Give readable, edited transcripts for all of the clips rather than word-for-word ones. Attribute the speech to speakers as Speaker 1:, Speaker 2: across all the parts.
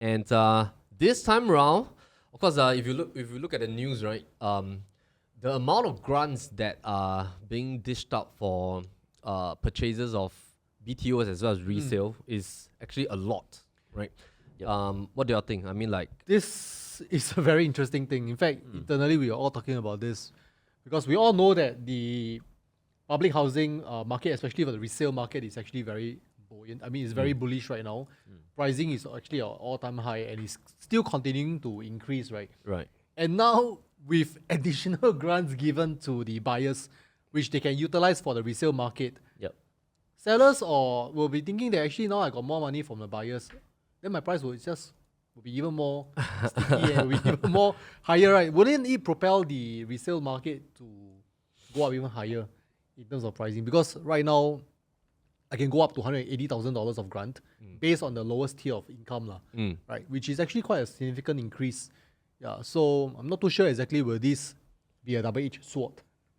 Speaker 1: And this time around, of course, if you look at the news, right, the amount of grants that are being dished out for purchases of BTOs as well as resale is actually a lot, right?
Speaker 2: Yep.
Speaker 1: What do you think? I mean, like,
Speaker 3: This is a very interesting thing. In fact, internally we are all talking about this because we all know that the public housing market, especially for the resale market, is actually very buoyant. I mean, it's very bullish right now. Pricing is actually at all-time high and is still continuing to increase, right?
Speaker 1: right.
Speaker 3: And now with additional grants given to the buyers, which they can utilize for the resale market,
Speaker 2: Yep.
Speaker 3: sellers will be thinking that actually now I got more money from the buyers, then my price will be even more sticky and will be even more higher, right? Wouldn't it propel the resale market to go up even higher in terms of pricing? Because right now, I can go up to $180,000 of grant based on the lowest tier of income, right? Which is actually quite a significant increase. Yeah, so I'm not too sure exactly will this be a double-edged sword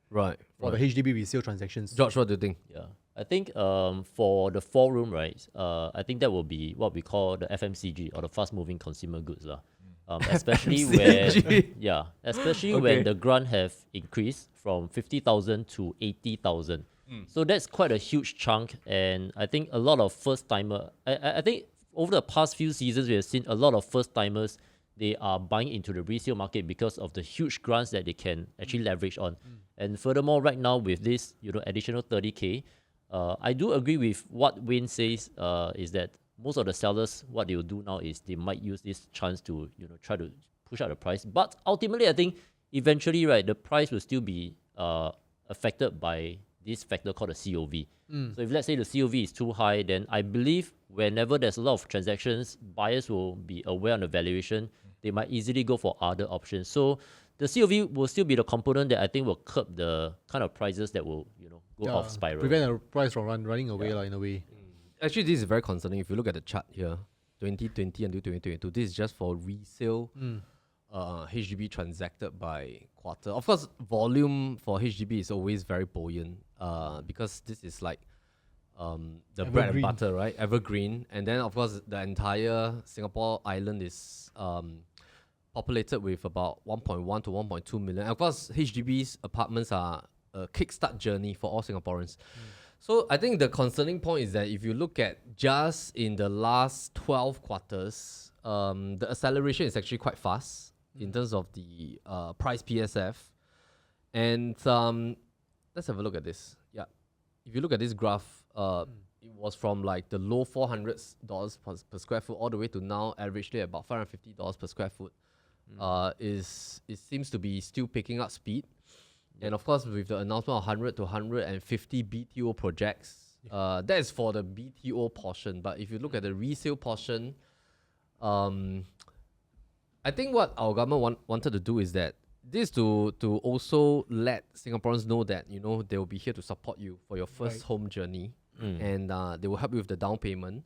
Speaker 1: Right.
Speaker 3: for the HDB resale transactions.
Speaker 1: George, what do you think?
Speaker 2: Yeah. I think for the 4-room, right, I think that will be what we call the FMCG or the fast-moving consumer goods. Especially when the grant have increased from 50,000 to 80,000. So that's quite a huge chunk, and I think a lot of first-timer, I think over the past few seasons, we have seen a lot of first-timers, they are buying into the resale market because of the huge grants that they can actually leverage on. And furthermore, right now with this, additional 30K, I do agree with what Wayne says, is that most of the sellers, what they will do now is they might use this chance to, try to push out the price. But ultimately, I think eventually, right, the price will still be affected by this factor called the COV. So if let's say the COV is too high, then I believe whenever there's a lot of transactions, buyers will be aware on the valuation. They might easily go for other options. So the COV will still be the component that I think will curb the kind of prices that will, go off spiral.
Speaker 3: Prevent the price from running away in a way.
Speaker 1: Actually, this is very concerning. If you look at the chart here, 2020 until 2022, this is just for resale HDB transacted by quarter. Of course, volume for HDB is always very buoyant because this is like the bread and butter, right? Evergreen. And then, of course, the entire Singapore island is populated with about 1.1 to 1.2 million. And of course, HDB's apartments are a kickstart journey for all Singaporeans. So I think the concerning point is that if you look at just in the last 12 quarters, the acceleration is actually quite fast in terms of the price PSF. And let's have a look at this. Yeah, if you look at this graph, it was from like the low $400s per square foot all the way to now averagely about $550 per square foot. It seems to be still picking up speed. And of course, with the announcement of 100 to 150 BTO projects, that is for the BTO portion. But if you look at the resale portion, I think what our government wanted to do is that this to also let Singaporeans know that, they will be here to support you for your first home journey. And they will help you with the down payment.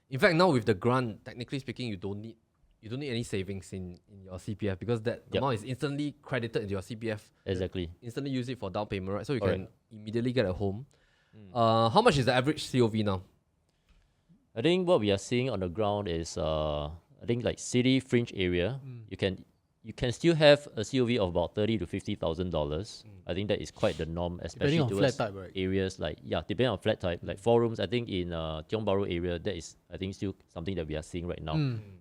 Speaker 1: In fact, now with the grant, technically speaking, you don't need any savings in your CPF because that amount is instantly credited into your CPF.
Speaker 2: Exactly.
Speaker 1: Instantly use it for down payment, right? So you can immediately get a home. How much is the average COV now?
Speaker 2: I think what we are seeing on the ground is, I think like city fringe area, you can still have a COV of about $30,000 to $50,000. I think that is quite the norm, especially
Speaker 3: Depending on
Speaker 2: towards
Speaker 3: flat type, right?
Speaker 2: areas like depending on flat type, like 4 rooms. I think in Tiong Bahru area, that is I think still something that we are seeing right now.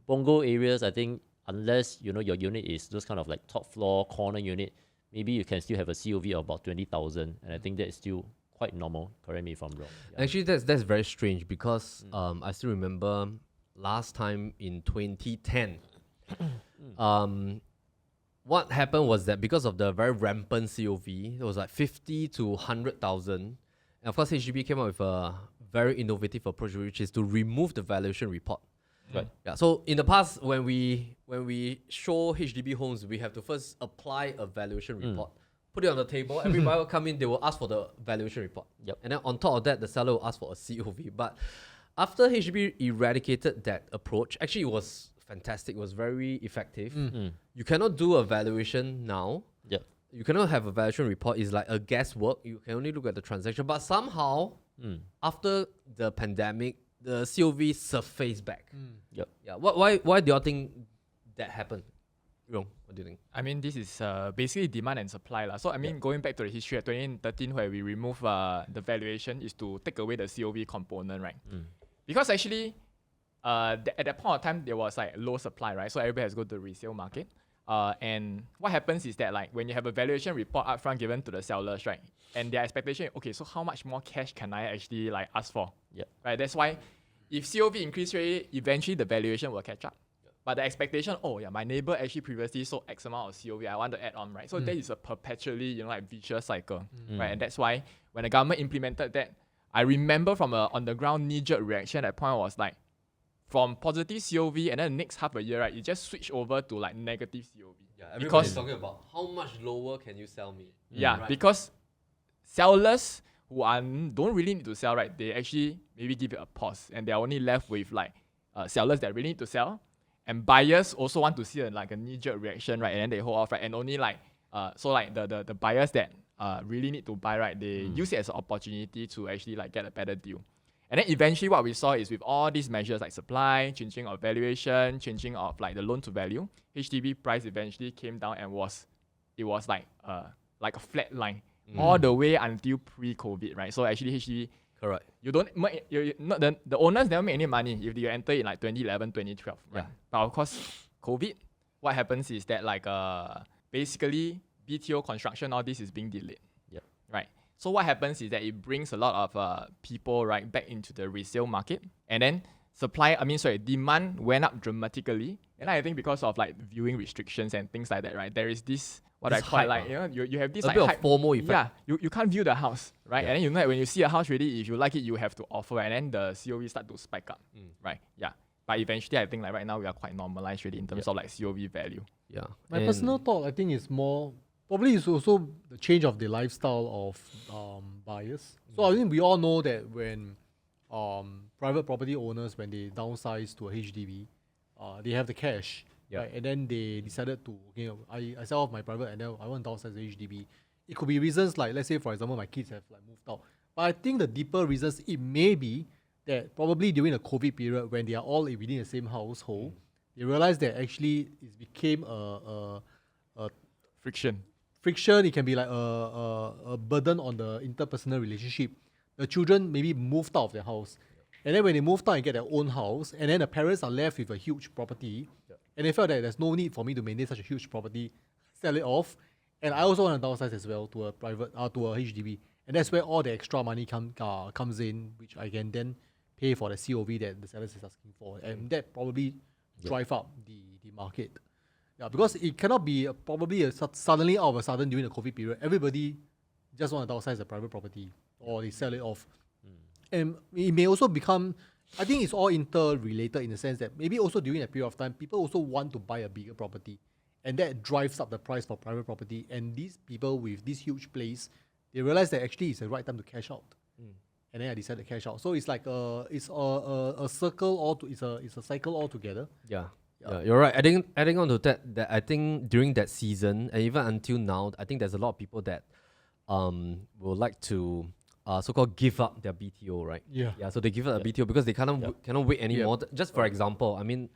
Speaker 2: Punggol areas, I think unless your unit is those kind of like top floor corner unit, maybe you can still have a COV of about 20,000, and I think that is still quite normal. Correct me if I'm wrong. Yeah.
Speaker 1: Actually, that's very strange because I still remember last time in 2010. What happened was that because of the very rampant COV, it was like 50 to 100,000. And of course, HDB came up with a very innovative approach, which is to remove the valuation report.
Speaker 2: Right.
Speaker 1: Yeah. So in the past, when we show HDB homes, we have to first apply a valuation report, put it on the table. Every buyer will come in, they will ask for the valuation report.
Speaker 2: Yep.
Speaker 1: And then on top of that, the seller will ask for a COV. But after HDB eradicated that approach, actually it was fantastic. It was very effective. You cannot do a valuation now.
Speaker 2: Yep.
Speaker 1: You cannot have a valuation report. It's like a guesswork. You can only look at the transaction. But somehow, after the pandemic, the COV surfaced back.
Speaker 2: Yep.
Speaker 1: Yeah. Why do you think that happened? What do you think?
Speaker 4: I mean, this is basically demand and supply. So, I mean, going back to the history of 2013, where we remove the valuation, is to take away the COV component, right? Because actually, at that point of time, there was like low supply, right? So, everybody has to go to the resale market. And what happens is that, like, when you have a valuation report upfront given to the sellers, right? And their expectation, okay, so how much more cash can I actually like ask for?
Speaker 2: Yep.
Speaker 4: Right? That's why if COV increase rate, eventually the valuation will catch up. But the expectation, oh yeah, my neighbor actually previously sold X amount of COV, I want to add on, right? So that is a perpetually, like vicious cycle, right? And that's why when the government implemented that, I remember from a on the ground knee-jerk reaction at that point was like, from positive COV and then the next half a year, right, it just switched over to like negative COV.
Speaker 1: Yeah, everybody's talking about how much lower can you sell me?
Speaker 4: Yeah,
Speaker 1: right?
Speaker 4: because sellers who don't really need to sell, right, they actually maybe give it a pause and they're only left with like sellers that really need to sell. And buyers also want to see a knee-jerk reaction, right? And then they hold off, right? And only like so like the buyers that really need to buy, right? They use it as an opportunity to actually like get a better deal. And then eventually what we saw is with all these measures like supply, changing of valuation, changing of like the loan to value, HDB price eventually came down and was like a flat line all the way until pre-COVID, right? So actually HDB,
Speaker 1: Correct.
Speaker 4: you don't the owners never make any money if you enter in like 2011, 2012, right?
Speaker 1: Yeah.
Speaker 4: But of course, COVID, what happens is that like basically BTO construction, all this is being delayed.
Speaker 2: Yep.
Speaker 4: Right. So what happens is that it brings a lot of people right back into the resale market, and then demand went up dramatically. And I think because of like viewing restrictions and things like that, right? There is this what
Speaker 1: This
Speaker 4: I call
Speaker 1: hype,
Speaker 4: like you have this
Speaker 1: a
Speaker 4: like
Speaker 1: bit of
Speaker 4: hype.
Speaker 1: FOMO effect.
Speaker 4: Yeah, you can't view the house, right?
Speaker 1: Yeah.
Speaker 4: And then when you see a house ready, if you like it, you have to offer, and then the COV start to spike up, right? Yeah. But eventually, I think like right now we are quite normalized really in terms of like COV value.
Speaker 1: Yeah.
Speaker 3: My personal thought, I think, is more probably is also the change of the lifestyle of buyers. So I think we all know that when private property owners, when they downsize to a HDB, they have the cash, right? And then they decided to, I sell off my private and then I want to downsize the HDB. It could be reasons like, let's say for example, my kids have like moved out. But I think the deeper reasons, it may be that probably during the COVID period when they are all within the same household, they realize that actually it became a
Speaker 4: Friction.
Speaker 3: It can be like a burden on the interpersonal relationship. The children maybe moved out of their house. And then when they moved out and get their own house, and then the parents are left with a huge property, and they felt that there's no need for me to maintain such a huge property, sell it off. And I also want to downsize as well to a private, to a HDB. And that's where all the extra money comes in, which I can then pay for the COV that the sellers is asking for. And that probably drive up the market. Yeah, because it cannot be suddenly all of a sudden during the COVID period, everybody just want to downsize a private property or they sell it off. And it may also become, I think it's all interrelated in the sense that maybe also during that period of time, people also want to buy a bigger property. And that drives up the price for private property. And these people with this huge place, they realize that actually it's the right time to cash out. And then I decided to cash out. So it's like a circle it's a cycle altogether.
Speaker 1: Yeah, you're right. Adding on to that I think during that season and even until now, I think there's a lot of people that will like to so-called give up their BTO, right?
Speaker 3: Yeah.
Speaker 1: So they give up a BTO because they cannot wait anymore. Just for example, I mean,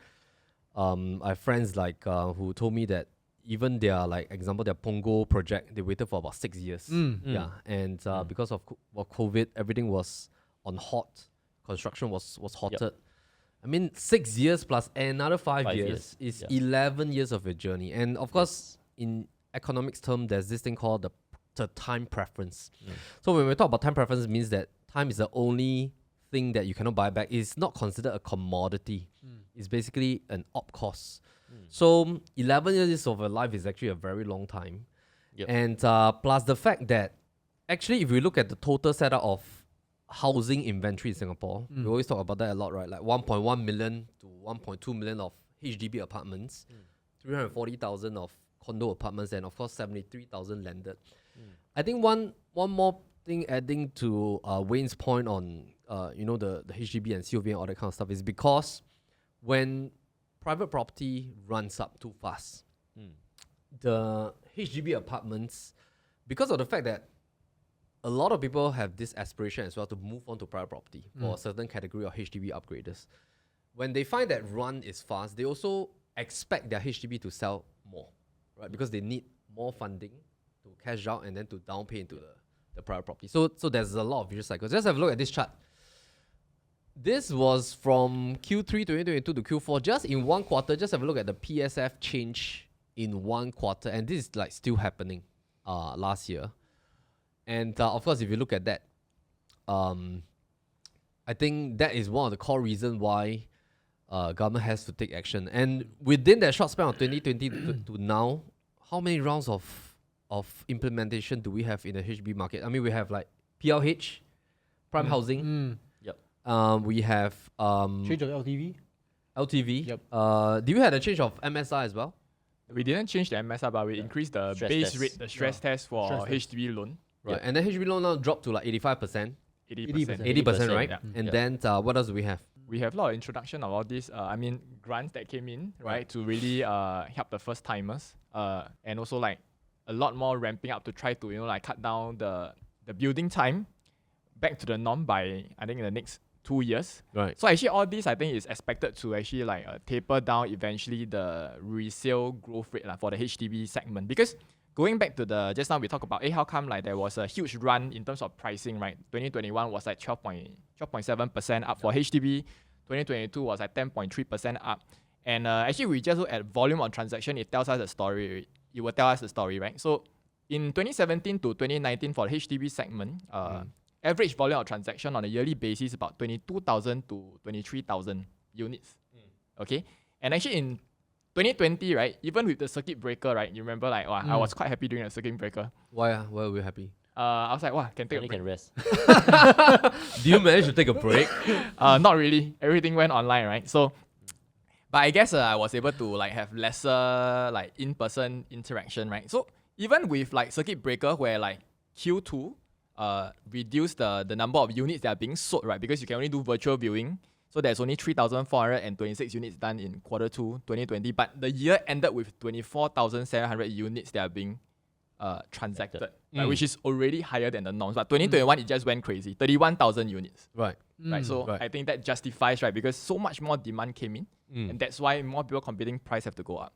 Speaker 1: I have friends like who told me that even their their Punggol project, they waited for about 6 years. Yeah, and because of COVID, everything was on halt. Construction was halted. I mean, 6 years plus another 5 years is 11 years of a journey. And of course, in economics term, there's this thing called the time preference. So when we talk about time preference, it means that time is the only thing that you cannot buy back. It's not considered a commodity. It's basically an op cost. So 11 years of a life is actually a very long time. And plus the fact that actually if we look at the total setup of housing inventory in Singapore, we always talk about that a lot, right? Like 1.1 million to 1.2 million of HDB apartments, 340,000 of condo apartments, and of course 73,000 landed. I think one more thing adding to Wayne's point on the HDB and COV and all that kind of stuff is because when private property runs up too fast, the HDB apartments, because of the fact that a lot of people have this aspiration as well to move on to private property for a certain category of HDB upgraders. When they find that run is fast, they also expect their HDB to sell more, right? Because they need more funding to cash out and then to down pay into the private property. So there's a lot of vicious cycles. Just have a look at this chart. This was from Q3 2022 to Q4. Just in one quarter, just have a look at the PSF change in one quarter. And this is like still happening last year. And of course, if you look at that, I think that is one of the core reasons why government has to take action. And within that short span of 2020 to now, how many rounds of implementation do we have in the HDB market? I mean, we have like PLH, prime housing. We have
Speaker 3: Change of LTV.
Speaker 1: LTV.
Speaker 3: Yep.
Speaker 1: Do you have a change of MSR as well?
Speaker 4: We didn't change the MSR, but we increased the
Speaker 2: Stress
Speaker 4: base
Speaker 2: test.
Speaker 4: rate, the stress test for
Speaker 3: Stress test.
Speaker 4: HDB loan.
Speaker 1: Right. And then HDB loan now dropped to like 85%.
Speaker 4: 80%.
Speaker 1: 80%, right?
Speaker 2: yeah.
Speaker 1: And then what else do we have?
Speaker 4: We have a lot of introduction of all these, grants that came in, right, to really help the first timers. And also like a lot more ramping up to try to, cut down the building time back to the norm by, I think, in the next 2 years.
Speaker 1: Right.
Speaker 4: So actually all this I think is expected to actually taper down eventually the resale growth rate for the HDB segment. Because going back to just now we talked about how come there was a huge run in terms of pricing, right? 2021 was like 12.7% up for HDB. 2022 was like 10.3% up. And actually we just look at volume on transaction, it tells us a story. It will tell us the story, right? So in 2017 to 2019 for the HDB segment, average volume of transaction on a yearly basis about 22,000 to 23,000 units. Okay, and actually in 2020, right, even with the circuit breaker, right, you remember I was quite happy during the circuit breaker.
Speaker 1: Why are we happy?
Speaker 4: I was like, wow, can take
Speaker 2: Only
Speaker 4: a break.
Speaker 2: can rest.
Speaker 1: Do you manage to take a break?
Speaker 4: Not really. Everything went online, right? So, but I guess I was able to have lesser in-person interaction, right? So even with circuit breaker where Q2 reduce the number of units that are being sold, right? Because you can only do virtual viewing. So there's only 3,426 units done in quarter 2, 2020. But the year ended with 24,700 units that are being transacted, right? Which is already higher than the norms. But 2021, it just went crazy. 31,000 units.
Speaker 1: Right.
Speaker 4: Right. So I think that justifies, right? Because so much more demand came in. And that's why more people competing price have to go up.